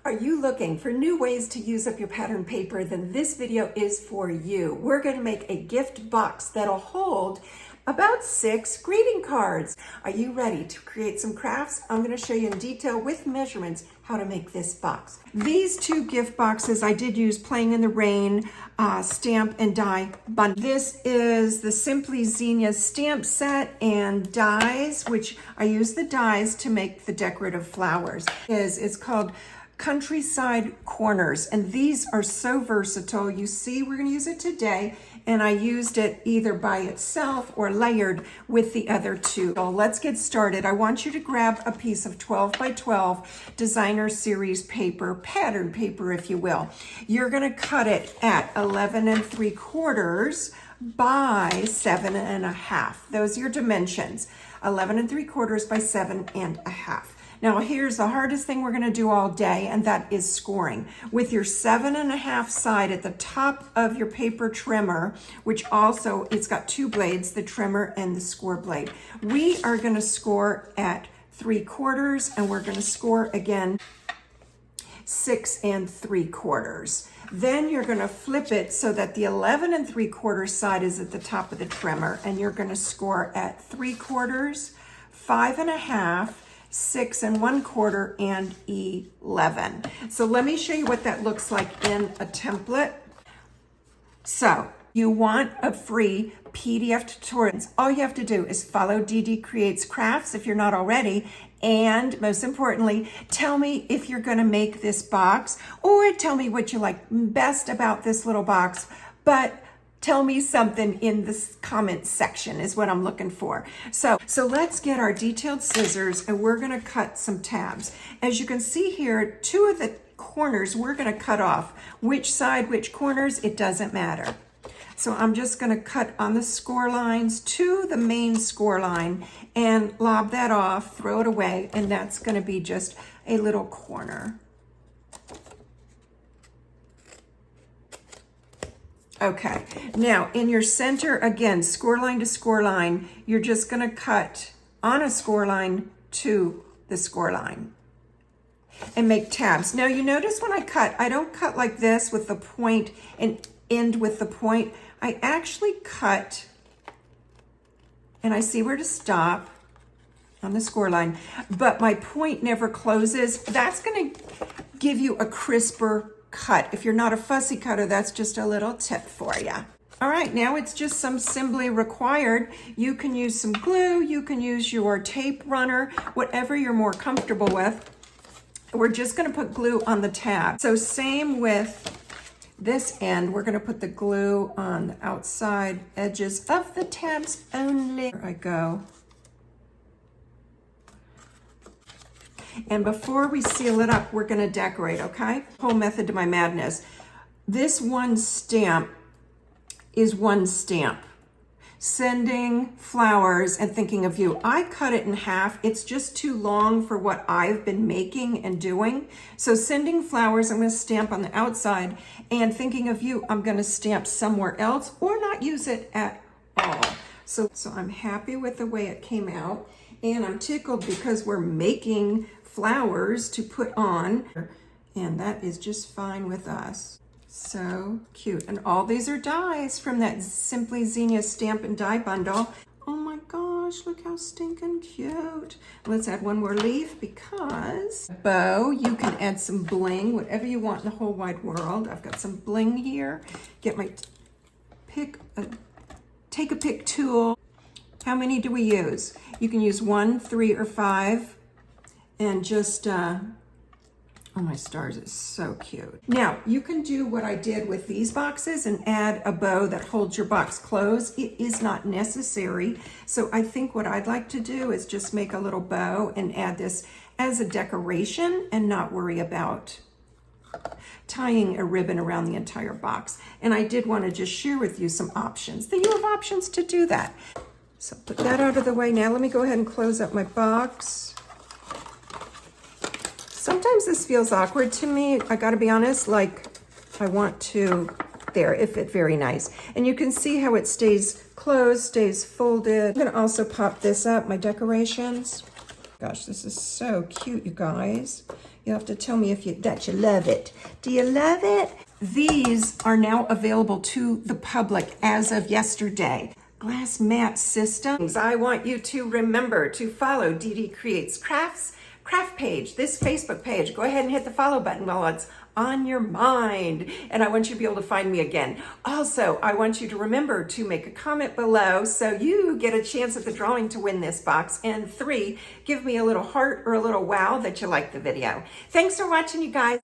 Are you looking for new ways to use up your pattern paper? Then this video is for you. We're going to make a gift box that'll hold about 6 greeting cards. Are you ready to create some crafts? I'm going to show you in detail with measurements how to make this box. These 2 gift boxes I did use Playing in the Rain stamp and die bundle. This is the Simply Zinnia stamp set and dies, which I use the dies to make the decorative flowers. It's called Countryside Corners, and these are so versatile. You see, we're going to use it today, and I used it either by itself or layered with the other 2. So let's get started. I want you to grab a piece of 12 by 12 designer series paper, pattern paper if you will. You're going to cut it at 11 3/4 by 7 1/2. Those are your dimensions, 11 3/4 by 7 1/2. Now here's the hardest thing we're going to do all day, and that is scoring. With your 7 1/2 side at the top of your paper trimmer, which also, it's got 2 blades, the trimmer and the score blade. We are going to score at 3/4, and we're going to score again 6 3/4. Then you're going to flip it so that the 11 3/4 side is at the top of the trimmer, and you're going to score at 3/4, 5 1/2, 6 1/4, and 11. So let me show you what that looks like in a template. So you want a free PDF tutorial. All you have to do is follow DD Creates Crafts if you're not already, and most importantly, tell me if you're going to make this box, or tell me what you like best about this little box, but tell me something in this comment section is what I'm looking for. So let's get our detailed scissors, and we're going to cut some tabs. As you can see here, 2 of the corners we're going to cut off. Which side, which corners, it doesn't matter. So I'm just going to cut on the score lines to the main score line and lob that off, throw it away, and that's going to be just a little corner. Okay, now in your center, again, score line to score line, you're just going to cut on a score line to the score line and make tabs. Now you notice when I cut, I don't cut like this with the point and end with the point. I actually cut, and I see where to stop on the score line, but my point never closes. That's going to give you a crisper cut. If you're not a fussy cutter, that's just a little tip for you. All right, now it's just some assembly required. You can use some glue, you can use your tape runner, whatever you're more comfortable with. We're just going to put glue on the tab. So same with this end, we're going to put the glue on the outside edges of the tabs only. There I go. And before we seal it up, we're going to decorate, okay? Whole method to my madness. This one stamp is one stamp. Sending flowers and thinking of you. I cut it in half. It's just too long for what I've been making and doing. So sending flowers, I'm going to stamp on the outside, and thinking of you, I'm going to stamp somewhere else or not use it at all. So I'm happy with the way it came out, and I'm tickled because we're making flowers to put on, and that is just fine with us. So cute. And all these are dies from that Simply Zinnia stamp and die bundle. Oh my gosh, look how stinking cute. Let's add one more leaf because bow, you can add some bling, whatever you want in the whole wide world. I've got some bling here. Get my take a pick tool. How many do we use? You can use 1, 3, or 5. And just, oh my stars, it's so cute. Now, you can do what I did with these boxes and add a bow that holds your box closed. It is not necessary. So I think what I'd like to do is just make a little bow and add this as a decoration and not worry about tying a ribbon around the entire box. And I did want to just share with you some options. Then you have options to do that. So put that out of the way. Now let me go ahead and close up my box. Sometimes this feels awkward to me. I gotta be honest, like I want to, there, it fit very nice. And you can see how it stays closed, stays folded. I'm gonna also pop this up, my decorations. Gosh, this is so cute, you guys. You have to tell me that you love it. Do you love it? These are now available to the public as of yesterday. Glass mat systems. I want you to remember to follow DD Creates Crafts craft page, this Facebook page. Go ahead and hit the follow button while it's on your mind. And I want you to be able to find me again. Also, I want you to remember to make a comment below so you get a chance at the drawing to win this box. And 3, give me a little heart or a little wow that you like the video. Thanks for watching, you guys.